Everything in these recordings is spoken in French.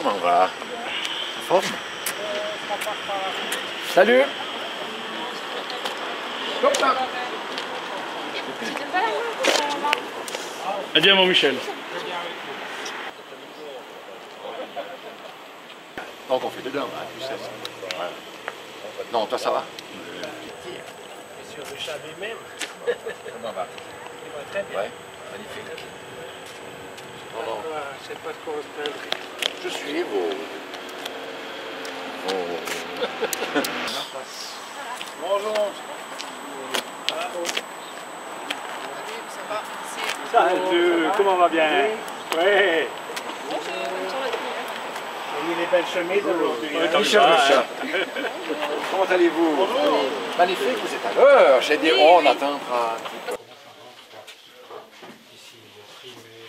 Comment on va? En forme? Salut! Hop là! Adieu mon Michel. Donc on fait dedans, hein, tu sais. Ouais. Non, toi ça va? Et sur le chat lui-même. Comment va? Il va très bien. Ouais, magnifique. Non, non. C'est pas de quoi se plaindre. Je suis vos... Bonjour. Salut, comment va bien? Oui. Il les belles chemises aujourd'hui. Michel Richard. Comment allez-vous? Bonjour. Magnifique, vous êtes à l'heure. J'ai dit, on attendra un petit peu. Ici, le primé,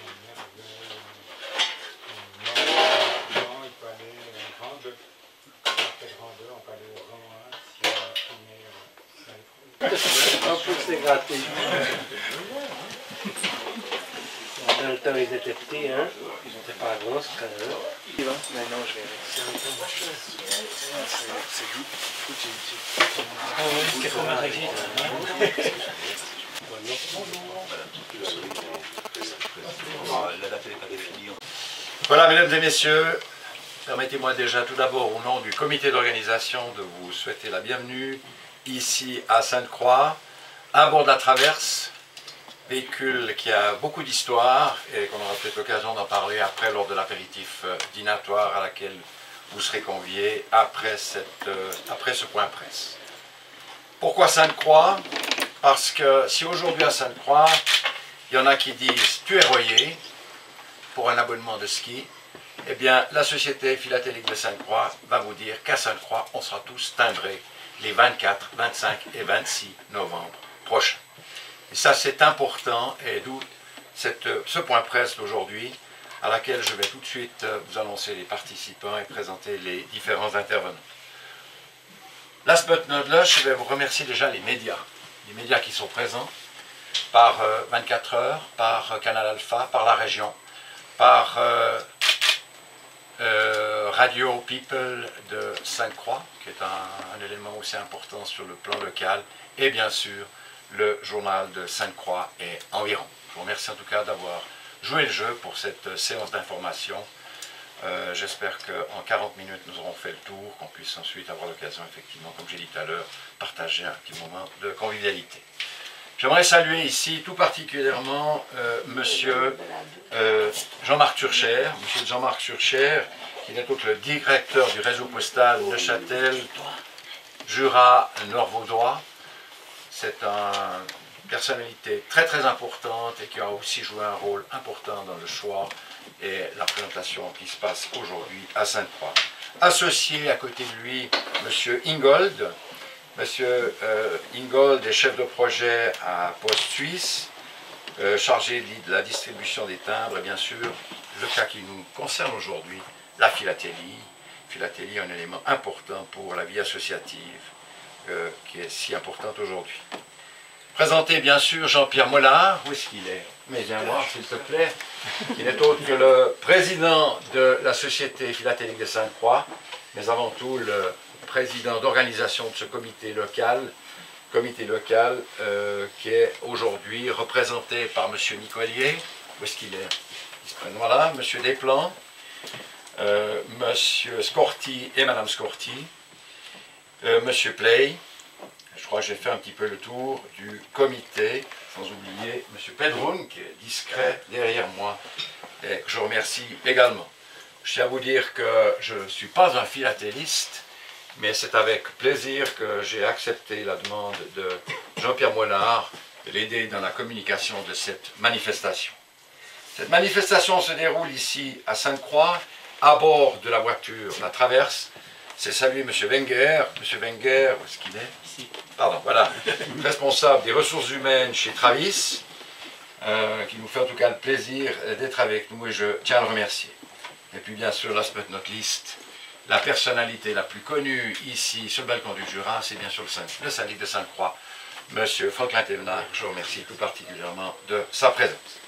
il peut aller en grand 2. Après grand 2, on peut aller au grand 1 si on a primé. Un peu c'est gratté. Dans le temps, ils étaient petits, hein. Ils n'étaient pas grosses quand même. Maintenant, je vais Ah oui, c'est comme un régime. Voilà, mesdames et messieurs, permettez-moi déjà tout d'abord au nom du comité d'organisation de vous souhaiter la bienvenue ici à Sainte-Croix, à bord de la Traverse, véhicule qui a beaucoup d'histoire et qu'on aura peut-être l'occasion d'en parler après lors de l'apéritif dînatoire à laquelle vous serez conviés après ce point presse. Pourquoi Sainte-Croix? Parce que si aujourd'hui à Sainte-Croix, il y en a qui disent « tu es royé » pour un abonnement de ski, eh bien la Société philatélique de Sainte-Croix va vous dire qu'à Sainte-Croix, on sera tous timbrés les 24, 25 et 26 novembre prochains. Et ça c'est important, et d'où ce point presse d'aujourd'hui, à laquelle je vais tout de suite vous annoncer les participants et présenter les différents intervenants. Last but not least, je vais vous remercier déjà les médias qui sont présents, par 24 heures, par Canal Alpha, par la région, par Radio People de Sainte-Croix, qui est un élément aussi important sur le plan local, et bien sûr le journal de Sainte-Croix et environ. Je vous remercie en tout cas d'avoir joué le jeu pour cette séance d'information. J'espère qu'en 40 minutes nous aurons fait le tour, qu'on puisse ensuite avoir l'occasion effectivement, comme j'ai dit tout à l'heure, partager un petit moment de convivialité. J'aimerais saluer ici tout particulièrement monsieur Jean-Marc Turcher, qui est donc le directeur du réseau postal Neuchâtel, Jura, Nord-Vaudois. C'est une personnalité très très importante et qui a aussi joué un rôle important dans le choix et la présentation qui se passe aujourd'hui à Sainte-Croix. Associé à côté de lui, monsieur Ingold. Monsieur Ingold est chef de projet à Poste Suisse, chargé de la distribution des timbres et bien sûr, le cas qui nous concerne aujourd'hui, la philatélie. Philatélie est un élément important pour la vie associative qui est si importante aujourd'hui. Présenter bien sûr Jean-Pierre Mollard, où est-ce qu'il est? Mais viens voir s'il te plaît. Il n'est autre que le président de la Société philatélique de Sainte-Croix, mais avant tout le président d'organisation de ce comité local qui est aujourd'hui représenté par M. Nicolier. Où est-ce qu'il est? Voilà, M. Desplans, M. Scorti et Mme Scorti, M. Play. Je crois que j'ai fait un petit peu le tour du comité, sans oublier M. Pedroun, qui est discret derrière moi, et que je remercie également. Je tiens à vous dire que je ne suis pas un philatéliste, mais c'est avec plaisir que j'ai accepté la demande de Jean-Pierre Mollard de l'aider dans la communication de cette manifestation. Cette manifestation se déroule ici à Sainte-Croix, à bord de la voiture La Traverse. C'est saluer M. Wenger. M. Wenger, où est-ce qu'il est? Ici. Pardon, voilà. Responsable des ressources humaines chez Travis, qui nous fait en tout cas le plaisir d'être avec nous et je tiens à le remercier. Et puis bien sûr, last but not least, la personnalité la plus connue ici sur le balcon du Jura, c'est bien sûr le syndic de Sainte-Croix, M. Franklin Thévenard. Je remercie tout particulièrement de sa présence.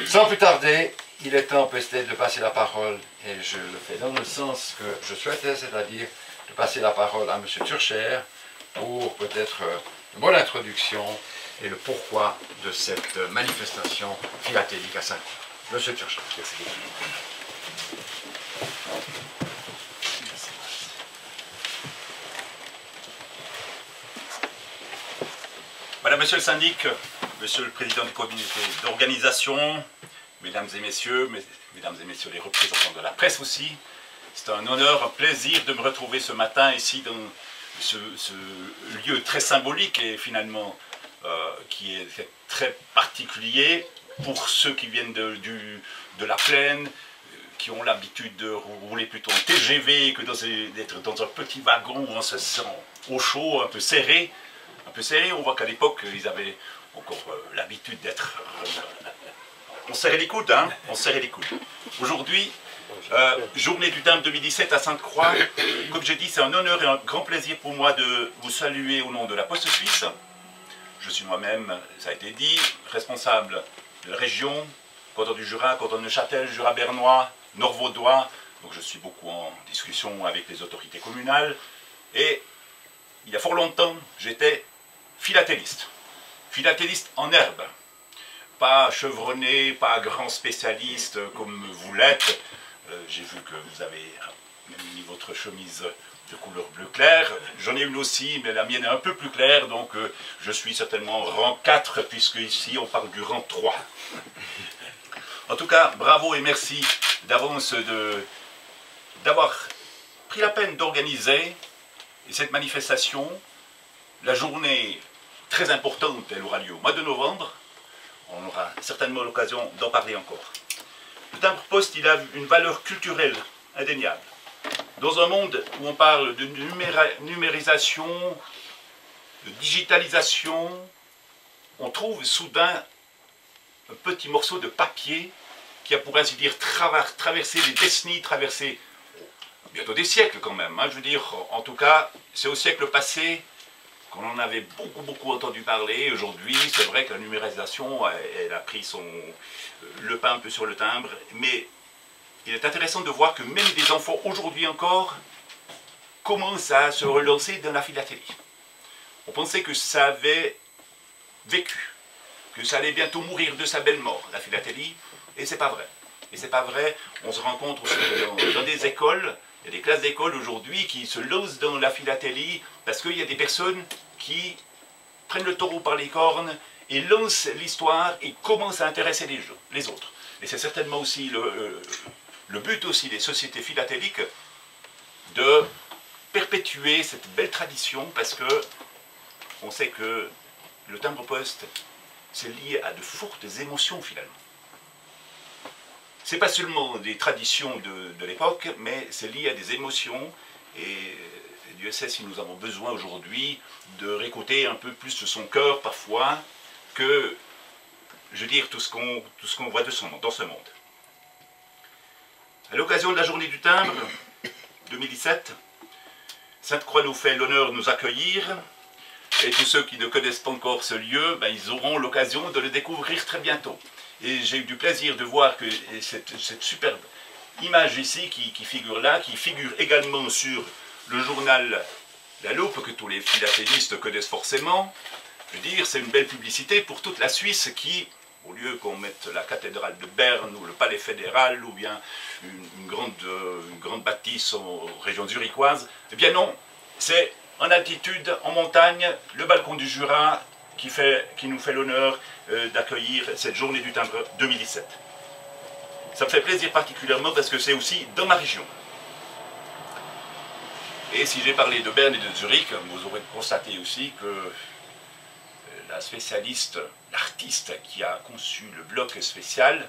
Sans plus tarder, il est temps peut-être de passer la parole, et je le fais dans le sens que je souhaitais, c'est-à-dire de passer la parole à M. Turcher pour peut-être une bonne introduction et le pourquoi de cette manifestation philatélique à Saint-Croix. M. Turcher. Merci beaucoup. Madame, Monsieur le syndic, Monsieur le président du comité d'organisation, mesdames et messieurs les représentants de la presse aussi, c'est un honneur, un plaisir de me retrouver ce matin ici dans ce lieu très symbolique et finalement qui est très particulier pour ceux qui viennent de la plaine, qui ont l'habitude de rouler plutôt en TGV que d'être dans un petit wagon où on se sent au chaud, un peu serré. On voit qu'à l'époque, ils avaient encore l'habitude d'être... on serrait les coudes, hein. On serrait les coudes. Aujourd'hui, journée du timbre 2017 à Sainte-Croix, comme j'ai dit, c'est un honneur et un grand plaisir pour moi de vous saluer au nom de la Poste Suisse. Je suis moi-même, ça a été dit, responsable de la région, canton du Jura, canton de Neuchâtel, Jura bernois, Nord-Vaudois. Donc je suis beaucoup en discussion avec les autorités communales. Et il y a fort longtemps, j'étais philatéliste. Philatéliste en herbe. Pas chevronné, pas grand spécialiste comme vous l'êtes. J'ai vu que vous avez mis votre chemise de couleur bleu clair. J'en ai une aussi, mais la mienne est un peu plus claire, donc je suis certainement rang 4, puisque ici on parle du rang 3. En tout cas, bravo et merci d'avance d'avoir pris la peine d'organiser cette manifestation. La journée très importante, elle aura lieu au mois de novembre. On aura certainement l'occasion d'en parler encore. Le timbre-poste, il a une valeur culturelle indéniable. Dans un monde où on parle de numérisation, de digitalisation, on trouve soudain un petit morceau de papier qui a, pour ainsi dire, traversé les décennies, traversé bientôt des siècles quand même. Hein. Je veux dire, en tout cas, c'est au siècle passé qu'on en avait beaucoup entendu parler. Aujourd'hui, c'est vrai que la numérisation, elle a pris le pain un peu sur le timbre, mais il est intéressant de voir que même des enfants aujourd'hui encore commencent à se relancer dans la philatélie. On pensait que ça avait vécu, que ça allait bientôt mourir de sa belle mort, la philatélie, et c'est pas vrai. Et c'est pas vrai, on se rencontre aussi dans des écoles, il y a des classes d'école aujourd'hui qui se lancent dans la philatélie parce qu'il y a des personnes qui prennent le taureau par les cornes et lancent l'histoire et commencent à intéresser les autres. Et c'est certainement aussi le but aussi des sociétés philatéliques de perpétuer cette belle tradition parce que on sait que le timbre-poste, c'est lié à de fortes émotions finalement. Ce n'est pas seulement des traditions de l'époque, mais c'est lié à des émotions. Et Dieu sait si nous avons besoin aujourd'hui de réécouter un peu plus de son cœur parfois que, je veux dire, tout ce qu'on voit dans ce monde. À l'occasion de la journée du timbre 2017, Sainte-Croix nous fait l'honneur de nous accueillir. Et tous ceux qui ne connaissent pas encore ce lieu, ben, ils auront l'occasion de le découvrir très bientôt. Et j'ai eu du plaisir de voir que cette superbe image ici qui figure là, qui figure également sur le journal La Loupe, que tous les philatélistes connaissent forcément. Je veux dire, c'est une belle publicité pour toute la Suisse qui, au lieu qu'on mette la cathédrale de Berne ou le palais fédéral ou bien une grande bâtisse en région zurichoise, eh bien non, c'est en altitude, en montagne, le balcon du Jura qui nous fait l'honneur d'accueillir cette journée du timbre 2017. Ça me fait plaisir particulièrement parce que c'est aussi dans ma région. Et si j'ai parlé de Berne et de Zurich, vous aurez constaté aussi que la spécialiste, l'artiste qui a conçu le bloc spécial,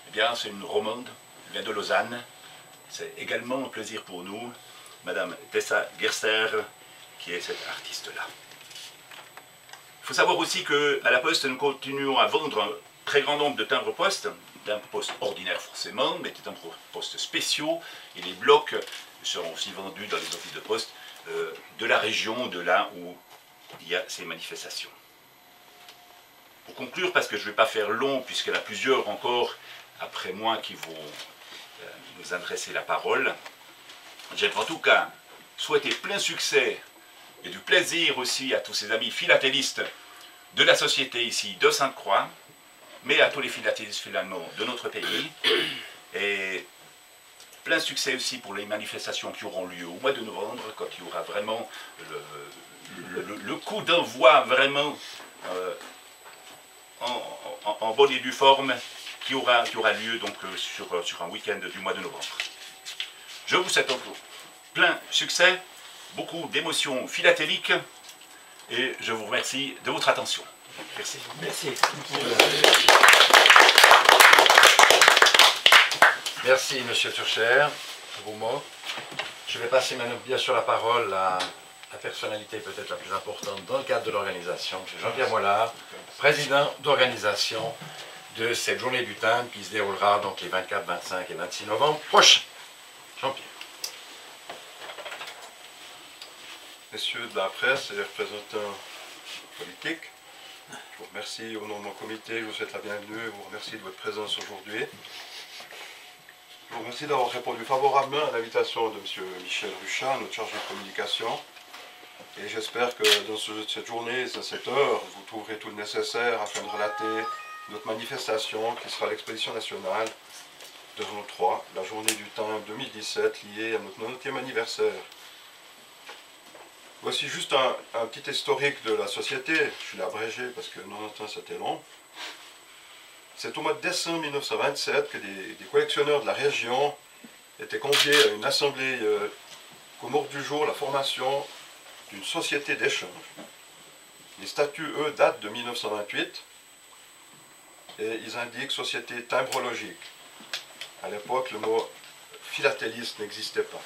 eh bien c'est une romande, elle vient de Lausanne. C'est également un plaisir pour nous, Madame Tessa Gerster, qui est cette artiste-là. Il faut savoir aussi qu'à la Poste, nous continuons à vendre un très grand nombre de timbres-postes ordinaires forcément, mais des timbres-postes spéciaux, et les blocs seront aussi vendus dans les offices de poste de la région, de là où il y a ces manifestations. Pour conclure, parce que je ne vais pas faire long, puisqu'il y en a plusieurs encore après moi qui vont nous adresser la parole. J'aimerais en tout cas souhaiter plein succès et du plaisir aussi à tous ces amis philatélistes de la société ici de Sainte-Croix, mais à tous les philatélistes finalement de notre pays. Et plein succès aussi pour les manifestations qui auront lieu au mois de novembre, quand il y aura vraiment le coup d'envoi vraiment en bonne et due forme qui aura lieu donc sur un week-end du mois de novembre. Je vous souhaite encore plein succès, beaucoup d'émotions philatéliques et je vous remercie de votre attention. Merci. Merci. Merci, Monsieur Turcher, pour vos mots. Je vais passer maintenant bien sûr la parole à la personnalité peut-être la plus importante dans le cadre de l'organisation, M. Jean-Pierre Mollard, président d'organisation de cette journée du timbre qui se déroulera donc les 24, 25 et 26 novembre prochains. Jean-Pierre. Messieurs de la presse et les représentants politiques, je vous remercie au nom de mon comité, je vous souhaite la bienvenue, je vous remercie de votre présence aujourd'hui. Je vous remercie d'avoir répondu favorablement à l'invitation de M. Michel Ruchat, notre chargé de communication. Et j'espère que dans cette journée, à cette heure, vous trouverez tout le nécessaire afin de relater notre manifestation qui sera l'exposition nationale de 23, la journée du timbre 2017 liée à notre 90e anniversaire. Voici juste un petit historique de la société. Je l'ai abrégé parce que 90 ans c'était long. C'est au mois de décembre 1927 que des collectionneurs de la région étaient conviés à une assemblée comme ordre du jour la formation d'une société d'échange. Les statuts, eux, datent de 1928 et ils indiquent société timbrologique. À l'époque, le mot philatéliste n'existait pas.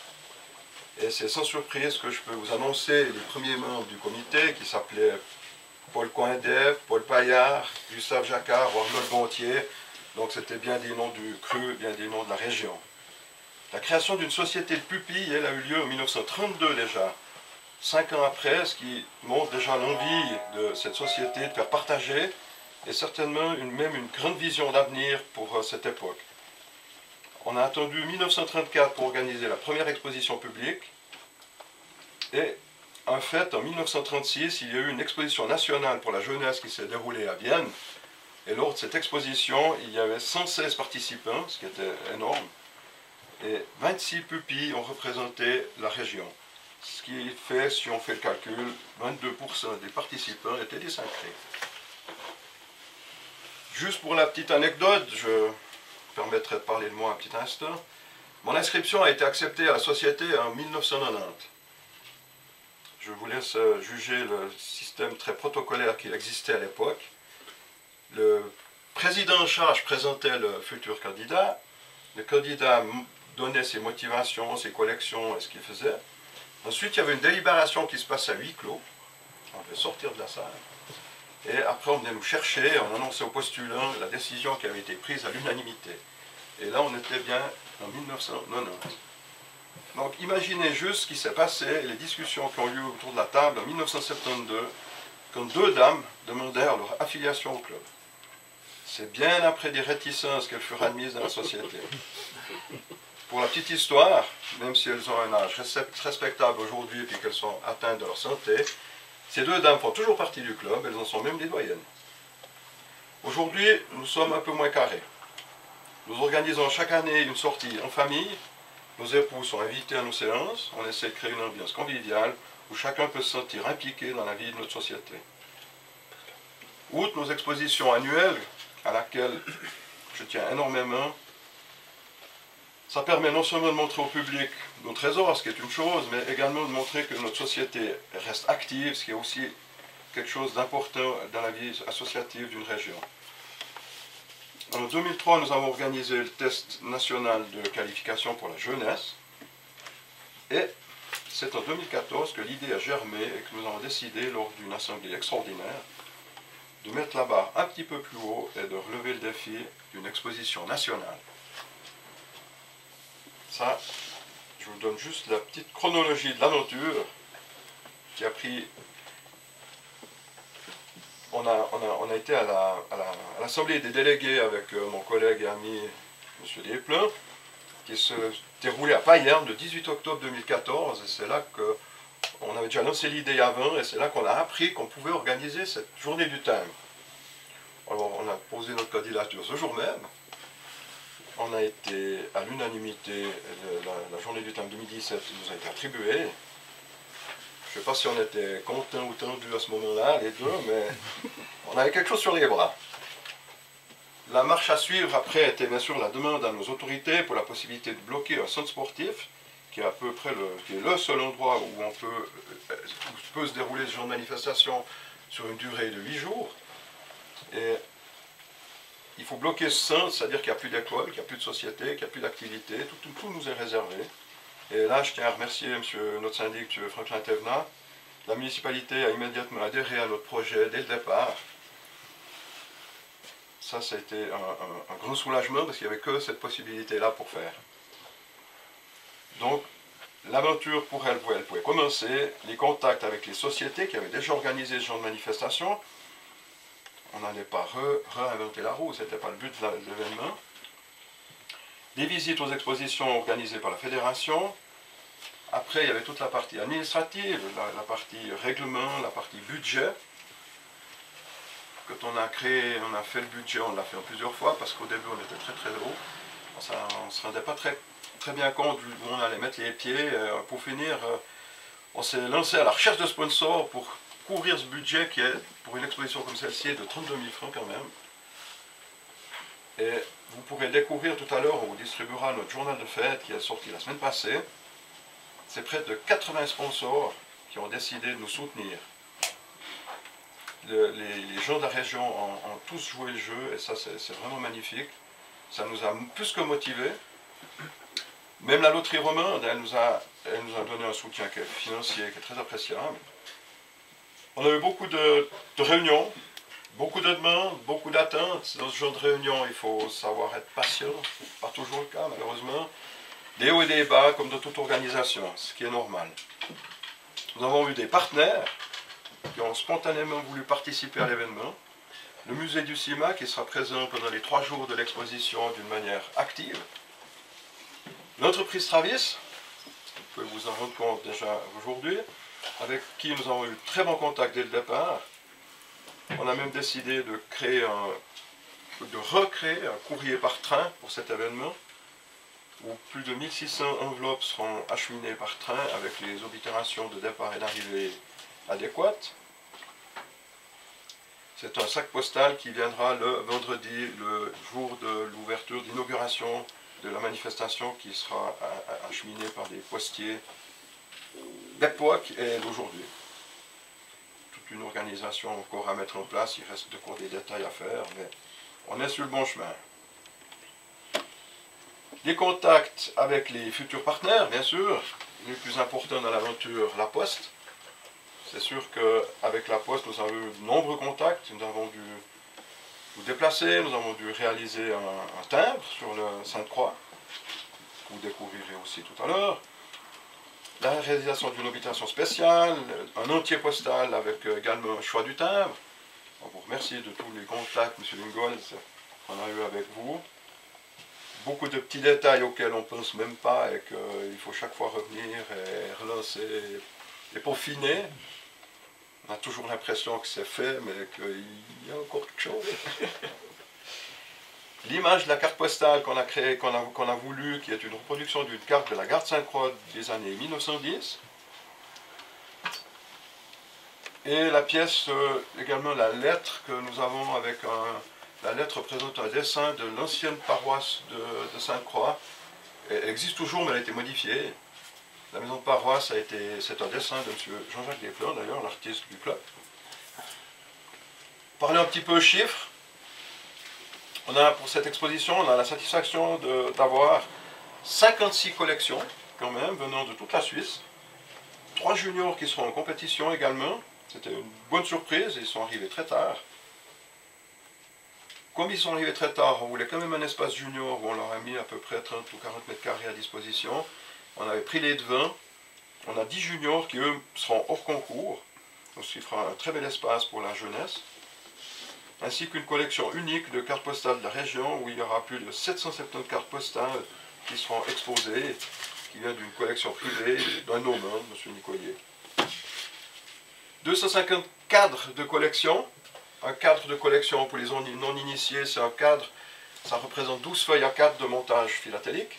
Et c'est sans surprise que je peux vous annoncer les premiers membres du comité qui s'appelaient Paul Coindet, Paul Paillard, Gustave Jacquard, Arnold Gontier. Donc c'était bien des noms du cru, bien des noms de la région. La création d'une société de pupilles, elle a eu lieu en 1932 déjà. 5 ans après, ce qui montre déjà l'envie de cette société de faire partager et certainement même une grande vision d'avenir pour cette époque. On a attendu 1934 pour organiser la première exposition publique et en fait, en 1936, il y a eu une exposition nationale pour la jeunesse qui s'est déroulée à Vienne et lors de cette exposition, il y avait 116 participants, ce qui était énorme, et 26 pupilles ont représenté la région. Ce qui fait, si on fait le calcul, 22% des participants étaient des Saint-Cré. Juste pour la petite anecdote, je me permettrai de parler de moi un petit instant. Mon inscription a été acceptée à la société en 1990. Je vous laisse juger le système très protocolaire qui existait à l'époque. Le président en charge présentait le futur candidat. Le candidat donnait ses motivations, ses collections et ce qu'il faisait. Ensuite, il y avait une délibération qui se passait à huis clos. On devait sortir de la salle. Et après, on venait nous chercher, on annonçait aux postulants la décision qui avait été prise à l'unanimité. Et là, on était bien en 1990. Donc, imaginez juste ce qui s'est passé, les discussions qui ont eu lieu autour de la table en 1972, quand 2 dames demandèrent leur affiliation au club. C'est bien après des réticences qu'elles furent admises dans la société. Pour la petite histoire, même si elles ont un âge respectable aujourd'hui et qu'elles sont atteintes de leur santé, ces 2 dames font toujours partie du club, elles en sont même des doyennes. Aujourd'hui, nous sommes un peu moins carrés. Nous organisons chaque année une sortie en famille. Nos époux sont invités à nos séances. On essaie de créer une ambiance conviviale où chacun peut se sentir impliqué dans la vie de notre société. Outre nos expositions annuelles, à laquelle je tiens énormément, ça permet non seulement de montrer au public nos trésors, ce qui est une chose, mais également de montrer que notre société reste active, ce qui est aussi quelque chose d'important dans la vie associative d'une région. En 2003, nous avons organisé le test national de qualification pour la jeunesse. Et c'est en 2014 que l'idée a germé et que nous avons décidé, lors d'une assemblée extraordinaire, de mettre la barre un petit peu plus haut et de relever le défi d'une exposition nationale. Ça, je vous donne juste la petite chronologie de l'aventure qui a pris... On a été à à l'Assemblée des délégués avec mon collègue et ami M. Desplin, qui se déroulait à Payerne le 18 octobre 2014, et c'est là qu'on avait déjà lancé l'idée avant, et c'est là qu'on a appris qu'on pouvait organiser cette journée du timbre. Alors on a posé notre candidature ce jour même, on a été à l'unanimité, la journée du timbre 2017 nous a été attribuée. Je ne sais pas si on était content ou tendu à ce moment-là, les deux, mais on avait quelque chose sur les bras. La marche à suivre après était bien sûr la demande à nos autorités pour la possibilité de bloquer un centre sportif, qui est à peu près le seul endroit où peut se dérouler ce genre de manifestation sur une durée de 8 jours. Et il faut bloquer ce centre, c'est-à-dire qu'il n'y a plus d'école, qu'il n'y a plus de société, qu'il n'y a plus d'activité, tout nous est réservé. Et là, je tiens à remercier notre syndic, M. Franklin Thévenat. La municipalité a immédiatement adhéré à notre projet dès le départ. Ça a été un grand soulagement parce qu'il n'y avait que cette possibilité-là pour faire. Donc, l'aventure pour elle pouvait commencer. Les contacts avec les sociétés qui avaient déjà organisé ce genre de manifestation. On n'allait pas réinventer la roue, ce n'était pas le but de l'événement. Des visites aux expositions organisées par la fédération. Après, il y avait toute la partie administrative, la partie règlement, la partie budget. Quand on a fait le budget, on l'a fait en plusieurs fois, parce qu'au début, on était très haut. On ne se rendait pas très bien compte où on allait mettre les pieds. Pour finir, on s'est lancé à la recherche de sponsors pour couvrir ce budget qui est, pour une exposition comme celle-ci, de 32 000 francs quand même. Et vous pourrez découvrir tout à l'heure, on vous distribuera notre journal de fête qui est sorti la semaine passée. C'est près de 80 sponsors qui ont décidé de nous soutenir. Les gens de la région ont tous joué le jeu et ça c'est vraiment magnifique. Ça nous a plus que motivés. Même la loterie romande, elle nous a donné un soutien financier qui est très appréciable. On a eu beaucoup de réunions, beaucoup de demandes, beaucoup d'attentes. Dans ce genre de réunion, il faut savoir être patient. Ce n'est pas toujours le cas, malheureusement. Des hauts et des bas, comme dans toute organisation, ce qui est normal. Nous avons eu des partenaires qui ont spontanément voulu participer à l'événement. Le musée du CIMA qui sera présent pendant les 3 jours de l'exposition d'une manière active. L'entreprise Travis, vous pouvez vous en rendre compte déjà aujourd'hui, avec qui nous avons eu très bon contact dès le départ. On a même décidé de recréer un courrier par train pour cet événement, où plus de 1600 enveloppes seront acheminées par train avec les oblitérations de départ et d'arrivée adéquates. C'est un sac postal qui viendra le vendredi, le jour de l'ouverture d'inauguration de la manifestation, qui sera acheminé par des postiers d'époque et d'aujourd'hui. Toute une organisation encore à mettre en place, il reste encore des détails à faire, mais on est sur le bon chemin. Des contacts avec les futurs partenaires, bien sûr, les plus importants dans l'aventure, la Poste. C'est sûr qu'avec la Poste, nous avons eu de nombreux contacts, nous avons dû nous déplacer, nous avons dû réaliser un timbre sur le Sainte-Croix, que vous découvrirez aussi tout à l'heure. La réalisation d'une oblitération spéciale, un entier postal avec également un choix du timbre. On vous remercie de tous les contacts, M. Lingold, qu'on a eu avec vous. Beaucoup de petits détails auxquels on ne pense même pas et qu'il faut chaque fois revenir et relancer et peaufiner. On a toujours l'impression que c'est fait, mais qu'il y a encore quelque chose. L'image de la carte postale qu'on a créée, qu'on a voulu, qui est une reproduction d'une carte de la gare de Sainte-Croix des années 1910. Et la pièce, également la lettre que nous avons avec la lettre représente un dessin de l'ancienne paroisse de Sainte-Croix. Elle existe toujours, mais elle a été modifiée. La maison de paroisse, c'est un dessin de M. Jean-Jacques Desplin, d'ailleurs, l'artiste du club. Parler un petit peu chiffres. Pour cette exposition, on a la satisfaction d'avoir 56 collections, quand même, venant de toute la Suisse. 3 juniors qui seront en compétition également. C'était une bonne surprise, ils sont arrivés très tard. Comme ils sont arrivés très tard, on voulait quand même un espace junior où on leur a mis à peu près 30 ou 40 mètres carrés à disposition. On avait pris les devants. On a 10 juniors qui, eux, seront hors concours. Donc, ce qui fera un très bel espace pour la jeunesse. ainsi qu'une collection unique de cartes postales de la région où il y aura plus de 770 cartes postales qui seront exposées, qui vient d'une collection privée d'un nommeur, M. Nicolier. 250 cadres de collection. Un cadre de collection pour les non-initiés, c'est un cadre, ça représente 12 feuilles A4 de montage philatélique.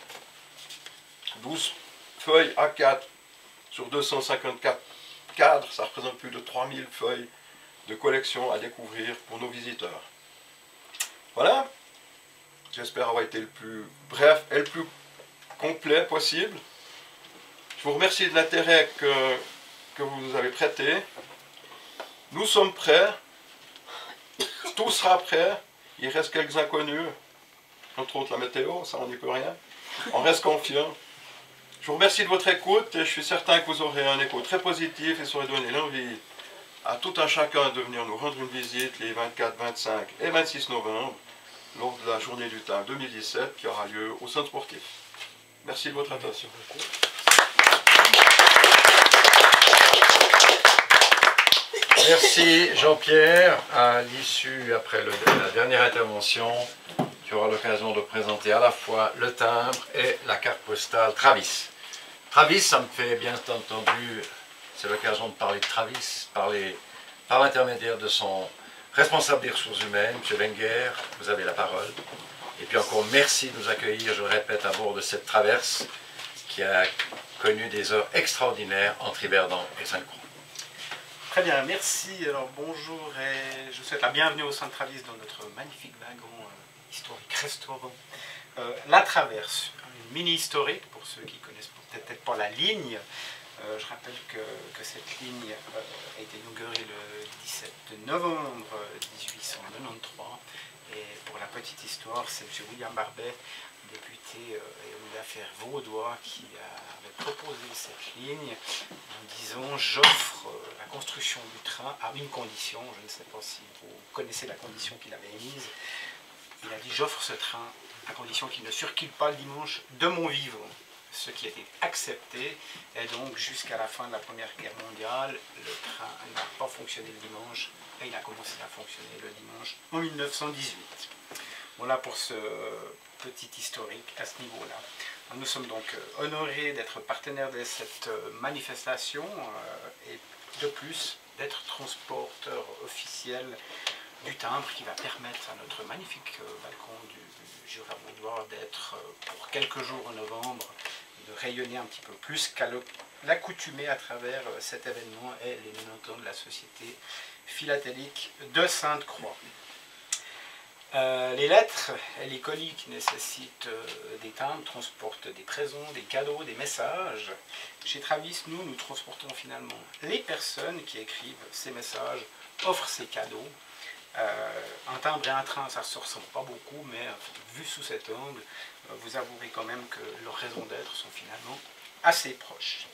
12 feuilles A4 sur 254 cadres, ça représente plus de 3000 feuilles de collection à découvrir pour nos visiteurs. Voilà, j'espère avoir été le plus bref et le plus complet possible. Je vous remercie de l'intérêt que vous nous avez prêté. Nous sommes prêts, tout sera prêt, il reste quelques inconnus, entre autres la météo, ça on n'y peut rien. On reste confiant. Je vous remercie de votre écoute et je suis certain que vous aurez un écho très positif et ça aura donné l'envie à tout un chacun de venir nous rendre une visite les 24, 25 et 26 novembre lors de la journée du temps 2017 qui aura lieu au centre sportif. Merci de votre attention. Merci Jean-Pierre. À l'issue, après la dernière intervention, tu auras l'occasion de présenter à la fois le timbre et la carte postale Travis. Travis, ça me fait bien entendu, c'est l'occasion de parler de Travis, parler par l'intermédiaire de son responsable des ressources humaines, M. Wenger, vous avez la parole. Et puis encore merci de nous accueillir, je le répète, à bord de cette traverse qui a connu des heures extraordinaires entre Yverdon et Sainte-Croix. Très bien, merci. Alors bonjour et je vous souhaite la bienvenue au Centre Travis dans notre magnifique wagon historique restaurant. La Traverse, une mini-historique pour ceux qui ne connaissent peut-être pas la ligne. Je rappelle que cette ligne a été inaugurée le 17 novembre 1893. Et pour la petite histoire, c'est M. William Barbet, député et homme d'affaires vaudois, qui avait proposé cette ligne en disant « J'offre la construction du train à une condition ». Je ne sais pas si vous connaissez la condition qu'il avait émise. Il a dit « J'offre ce train à condition qu'il ne circule pas le dimanche de mon vivant ». Ce qui a été accepté, et donc jusqu'à la fin de la Première Guerre mondiale, le train n'a pas fonctionné le dimanche, et il a commencé à fonctionner le dimanche en 1918. Voilà pour ce petit historique à ce niveau-là. Nous sommes donc honorés d'être partenaires de cette manifestation, et de plus d'être transporteur officiel du timbre qui va permettre à notre magnifique balcon du Jura vaudois d'être, pour quelques jours en novembre, de rayonner un petit peu plus qu'à l'accoutumée à travers cet événement et les 90 ans de la Société philatélique de Sainte-Croix. Les lettres et les colis qui nécessitent des timbres transportent des présents, des cadeaux, des messages. Chez Travis, nous transportons finalement les personnes qui écrivent ces messages, offrent ces cadeaux. Un timbre et un train, ça ne se ressemble pas beaucoup, mais vu sous cet angle, vous avouerez quand même que leurs raisons d'être sont finalement assez proches.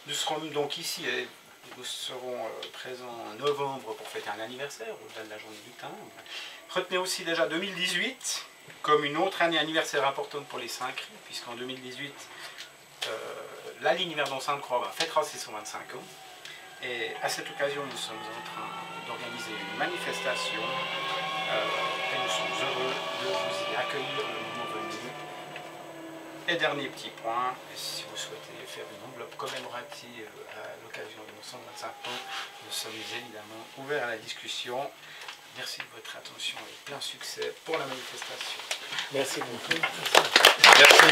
Nous serons donc ici et nous serons présents en novembre pour fêter un anniversaire, au-delà de la journée du timbre. Retenez aussi déjà 2018 comme une autre année anniversaire importante pour les Saint-Cry, puisqu'en 2018, la ligne Yverdon-Sainte-Croix fêtera ses 125 ans. Et à cette occasion, nous sommes en train d'organiser une manifestation et nous sommes heureux de vous y accueillir le moment venu. Et dernier petit point, si vous souhaitez faire une enveloppe commémorative à l'occasion de nos 125 ans, nous sommes évidemment ouverts à la discussion. Merci de votre attention et plein succès pour la manifestation. Merci beaucoup. Merci.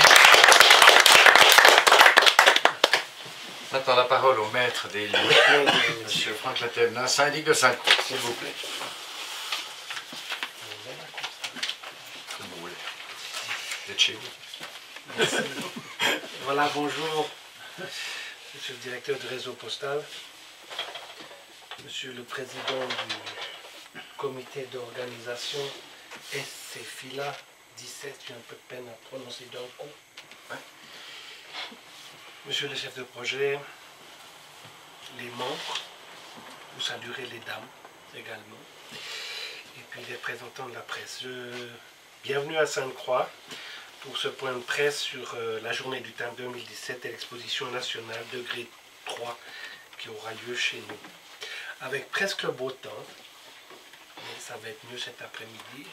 Maintenant la parole au maître des lieux, M. Franck Latemna, syndic de Sainte-Croix, s'il vous plaît. Comme vous voulez. Vous êtes chez vous. Merci. Voilà, bonjour, Monsieur le directeur du réseau postal, Monsieur le président du comité d'organisation SCFILA 17, j'ai un peu de peine à prononcer d'un coup. Monsieur le chef de projet, les membres, vous saluerez les dames également, et puis les représentants de la presse. Bienvenue à Sainte-Croix pour ce point de presse sur la journée du timbre 2017 et l'exposition nationale degré 3 qui aura lieu chez nous. Avec presque le beau temps, mais ça va être mieux cet après-midi.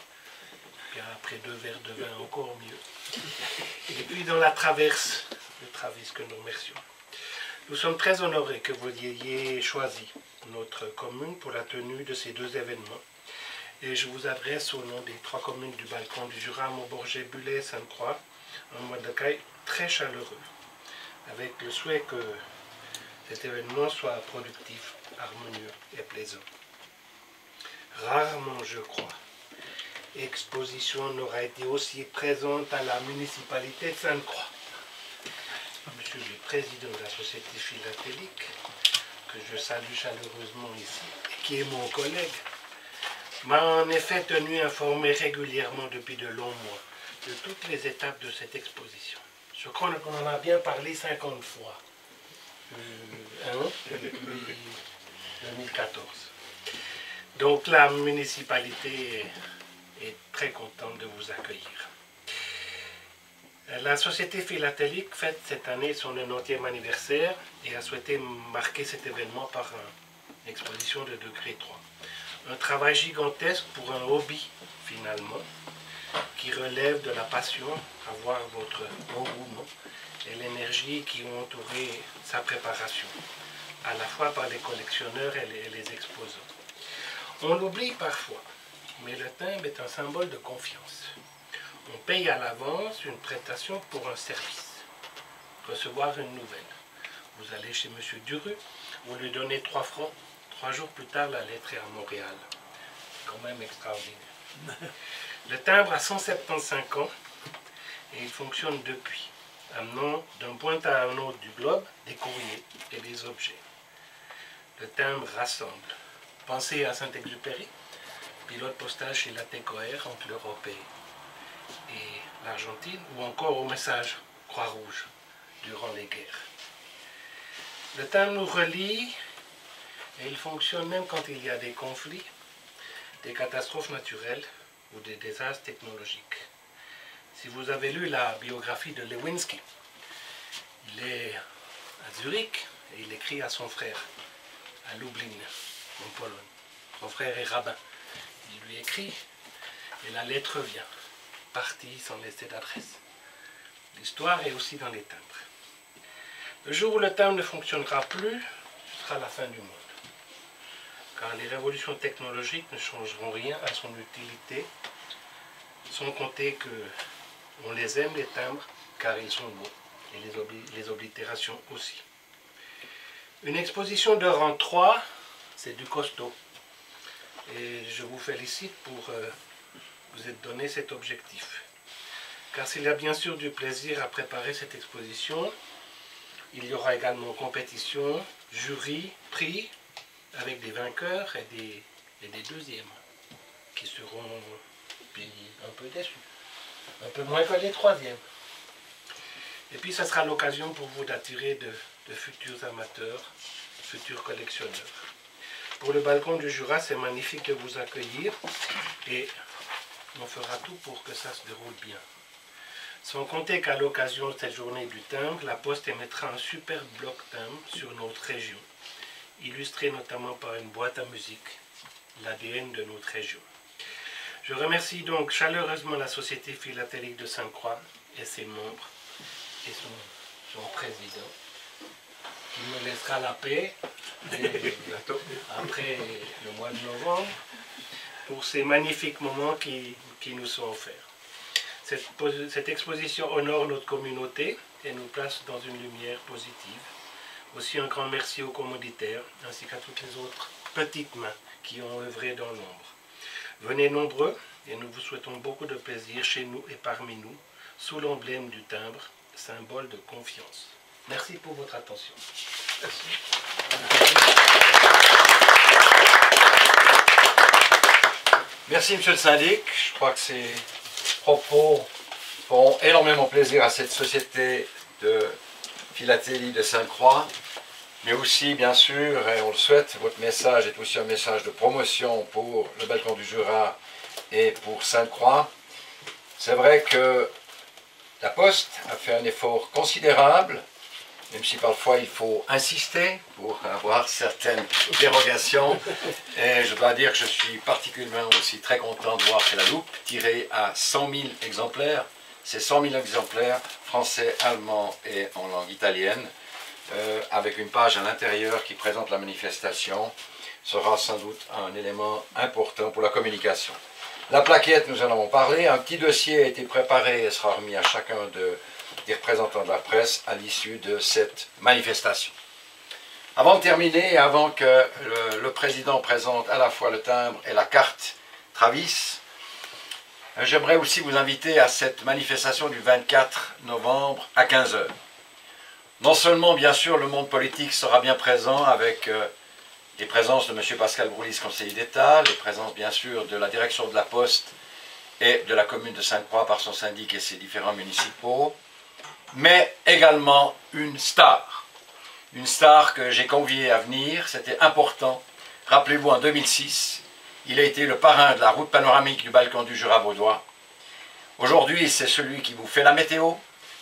Puis après 2 verres de vin, encore mieux. Et puis dans la traverse, le Travis que nous remercions. Nous sommes très honorés que vous ayez choisi notre commune pour la tenue de ces 2 événements. Et je vous adresse au nom des 3 communes du Balcon du Jura, Montbourget, Bullet, Sainte-Croix, un mois d'accueil très chaleureux, avec le souhait que cet événement soit productif, harmonieux et plaisant. Rarement, je crois, exposition n'aura été aussi présente à la municipalité de Sainte-Croix. Monsieur le Président de la Société Philatélique, que je salue chaleureusement ici, et qui est mon collègue, m'a en effet tenu informé régulièrement depuis de longs mois de toutes les étapes de cette exposition. Je crois qu'on en a bien parlé 50 fois, depuis 2014. Donc la municipalité est très contente de vous accueillir. La Société Philatélique fête cette année son 90e anniversaire et a souhaité marquer cet événement par une exposition de degré 3. Un travail gigantesque pour un hobby, finalement, qui relève de la passion à voir votre engouement et l'énergie qui ont entouré sa préparation, à la fois par les collectionneurs et les exposants. On l'oublie parfois, mais le timbre est un symbole de confiance. On paye à l'avance une prestation pour un service. Recevoir une nouvelle. Vous allez chez M. Duru, vous lui donnez 3 francs. 3 jours plus tard, la lettre est à Montréal. C'est quand même extraordinaire. Le timbre a 175 ans et il fonctionne depuis, amenant d'un point à un autre du globe des courriers et des objets. Le timbre rassemble. Pensez à Saint-Exupéry, pilote postal chez la TECOR entre l'Europe et l'Argentine, ou encore au message Croix-Rouge durant les guerres. Le timbre nous relie et il fonctionne même quand il y a des conflits, des catastrophes naturelles ou des désastres technologiques. Si vous avez lu la biographie de Lewinsky, il est à Zurich et il écrit à son frère, à Lublin, en Pologne. Son frère est rabbin. Il lui écrit et la lettre vient, partie sans laisser d'adresse. L'histoire est aussi dans les timbres. Le jour où le timbre ne fonctionnera plus, ce sera la fin du monde. Car les révolutions technologiques ne changeront rien à son utilité, sans compter qu'on les aime, les timbres, car ils sont beaux, et les oblitérations aussi. Une exposition de rang 3, c'est du costaud. Et je vous félicite pour vous être donné cet objectif. Car s'il y a bien sûr du plaisir à préparer cette exposition, il y aura également compétition, jury, prix, avec des vainqueurs et des deuxièmes, qui seront un peu déçus, un peu moins que les troisièmes. Et puis ça sera l'occasion pour vous d'attirer de futurs amateurs, futurs collectionneurs. Pour le Balcon du Jura, c'est magnifique de vous accueillir et on fera tout pour que ça se déroule bien. Sans compter qu'à l'occasion de cette journée du timbre, la Poste émettra un superbe bloc timbre sur notre région, illustré notamment par une boîte à musique, l'ADN de notre région. Je remercie donc chaleureusement la Société Philatélique de Sainte-Croix et ses membres et son président, qui me laissera la paix après le mois de novembre pour ces magnifiques moments qui nous sont offerts. Cette exposition honore notre communauté et nous place dans une lumière positive. Aussi un grand merci aux commanditaires ainsi qu'à toutes les autres petites mains qui ont œuvré dans l'ombre. Venez nombreux et nous vous souhaitons beaucoup de plaisir chez nous et parmi nous, sous l'emblème du timbre, symbole de confiance. Merci pour votre attention. Merci. Merci, monsieur le syndic. Je crois que ces propos feront énormément plaisir à cette société de philatélie de Sainte-Croix, mais aussi, bien sûr, et on le souhaite, votre message est aussi un message de promotion pour le Balcon du Jura et pour Sainte-Croix. C'est vrai que la Poste a fait un effort considérable même si parfois il faut insister pour avoir certaines dérogations. Et je dois dire que je suis particulièrement aussi très content de voir que la loupe tirée à 100 000 exemplaires, c'est 100 000 exemplaires français, allemand et en langue italienne, avec une page à l'intérieur qui présente la manifestation, sera sans doute un élément important pour la communication. La plaquette, nous en avons parlé, un petit dossier a été préparé et sera remis à chacun des représentants de la presse à l'issue de cette manifestation. Avant de terminer, avant que le président présente à la fois le timbre et la carte Travis, j'aimerais aussi vous inviter à cette manifestation du 24 novembre à 15 h. Non seulement, bien sûr, le monde politique sera bien présent avec les présences de M. Pascal Broulis, conseiller d'État, les présences, bien sûr, de la direction de la Poste et de la commune de Sainte-Croix par son syndic et ses différents municipaux, mais également une star que j'ai conviée à venir. C'était important. Rappelez-vous, en 2006, il a été le parrain de la route panoramique du balcon du Jura vaudois. Aujourd'hui, c'est celui qui vous fait la météo,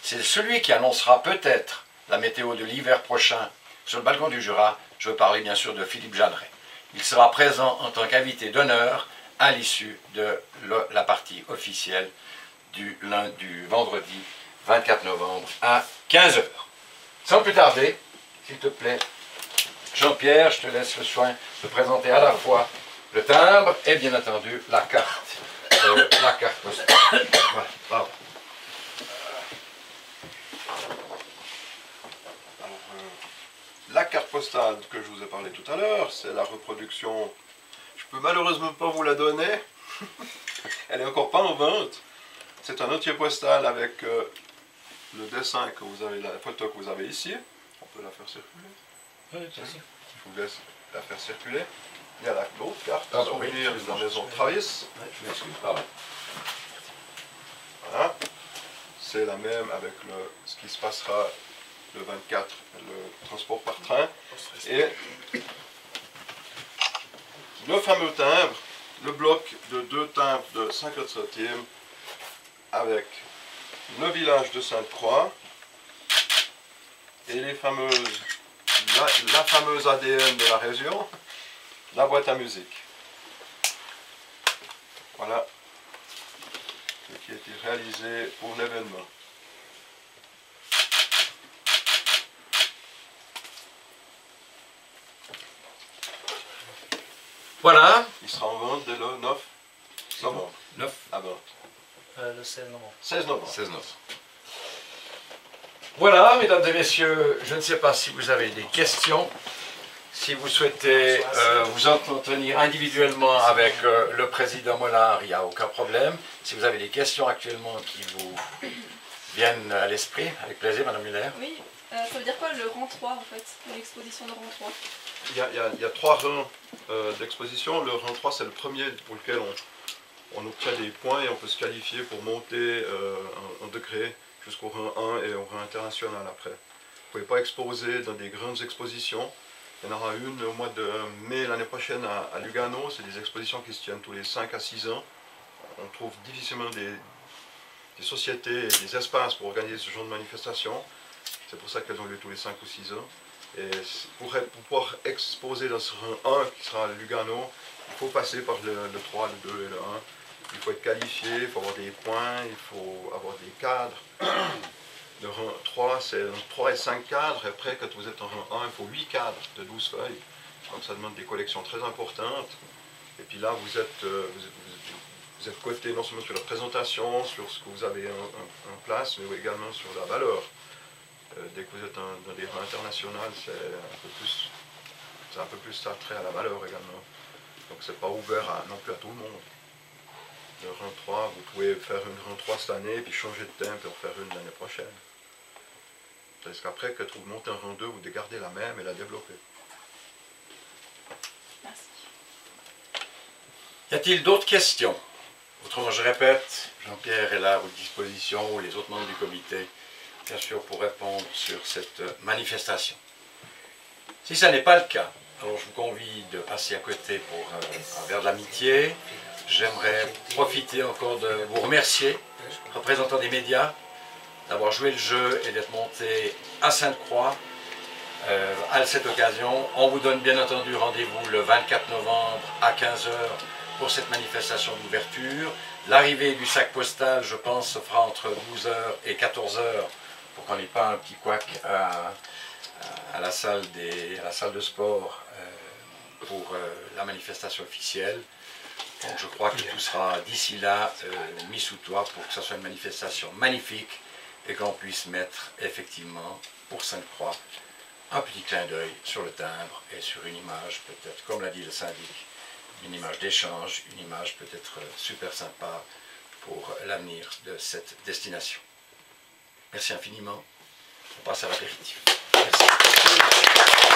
c'est celui qui annoncera peut-être la météo de l'hiver prochain sur le balcon du Jura. Je veux parler bien sûr de Philippe Jeanneret. Il sera présent en tant qu'invité d'honneur à l'issue de la partie officielle du vendredi 24 novembre à 15 h. Sans plus tarder, s'il te plaît, Jean-Pierre, je te laisse le soin de présenter à la fois le timbre et bien entendu la carte postale. Voilà, bravo. La carte postale que je vous ai parlé tout à l'heure, c'est la reproduction. Je peux malheureusement pas vous la donner. Elle est encore pas en vente. C'est un entier postal avec le dessin que vous avez, la photo que vous avez ici. On peut la faire circuler. Oui, c'est ça. Je vous laisse la faire circuler. Il y a l'autre carte, souvenir de la maison Travis. Je m'excuse, pardon. Voilà. C'est la même avec ce qui se passera le 24, le transport par train. Et le fameux timbre, le bloc de 2 timbres de 50 centimes avec le village de Sainte-Croix et les fameuses, la fameuse ADN de la région, la boîte à musique. Voilà ce qui a été réalisé pour l'événement. Voilà. Il sera en vente dès le 9 novembre. 9 À vente. Le 16 novembre. 16 novembre. 16 novembre. Voilà, mesdames et messieurs, je ne sais pas si vous avez des questions. Si vous souhaitez vous entretenir individuellement avec le président Mollard, il n'y a aucun problème. Si vous avez des questions actuellement qui vous viennent à l'esprit, avec plaisir, Madame Muller. Oui, ça veut dire quoi le rang 3 en fait, l'exposition de rang 3? Il y a 3 rangs d'exposition. Le rang 3, c'est le premier pour lequel on obtient des points et on peut se qualifier pour monter en degré jusqu'au rang 1 et au rang international après. Vous ne pouvez pas exposer dans des grandes expositions. Il y en aura une au mois de mai l'année prochaine à Lugano. C'est des expositions qui se tiennent tous les 5 à 6 ans. On trouve difficilement des sociétés et des espaces pour organiser ce genre de manifestation. C'est pour ça qu'elles ont lieu tous les 5 ou 6 ans. Et pour pouvoir exposer dans ce rang 1 qui sera à Lugano, il faut passer par le 3, le 2 et le 1. Il faut être qualifié, il faut avoir des points, il faut avoir des cadres. Le rang 3, c'est 3 et 5 cadres. Après, quand vous êtes en rang 1, il faut 8 cadres de 12 feuilles. Donc ça demande des collections très importantes. Et puis là, vous êtes coté non seulement sur la présentation, sur ce que vous avez en place, mais également sur la valeur. Dès que vous êtes dans des rangs internationaux, c'est un peu plus attrait à la valeur également. Donc c'est pas ouvert non plus à tout le monde. Le rang 3, vous pouvez faire une rang 3 cette année, puis changer de thème, puis en faire une l'année prochaine. Parce qu'après, quand vous montez en rang 2, vous gardez la même et la développez. Merci. Y a-t-il d'autres questions? Autrement, je répète, Jean-Pierre est là à votre disposition, ou les autres membres du comité, bien sûr, pour répondre sur cette manifestation. Si ça n'est pas le cas, alors je vous convie de passer à côté pour un verre de l'amitié. J'aimerais profiter encore de vous remercier, représentants des médias, d'avoir joué le jeu et d'être monté à Sainte-Croix. À cette occasion, on vous donne bien entendu rendez-vous le 24 novembre à 15 h pour cette manifestation d'ouverture. L'arrivée du sac postal, je pense, se fera entre 12 h et 14 h pour qu'on n'ait pas un petit couac à la salle de sport pour la manifestation officielle. Donc je crois que tout sera d'ici là mis sous toit pour que ce soit une manifestation magnifique et qu'on puisse mettre effectivement pour Sainte-Croix un petit clin d'œil sur le timbre et sur une image peut-être, comme l'a dit le syndic, une image d'échange, une image peut-être super sympa pour l'avenir de cette destination. Merci infiniment. On passe à l'apéritif. Merci.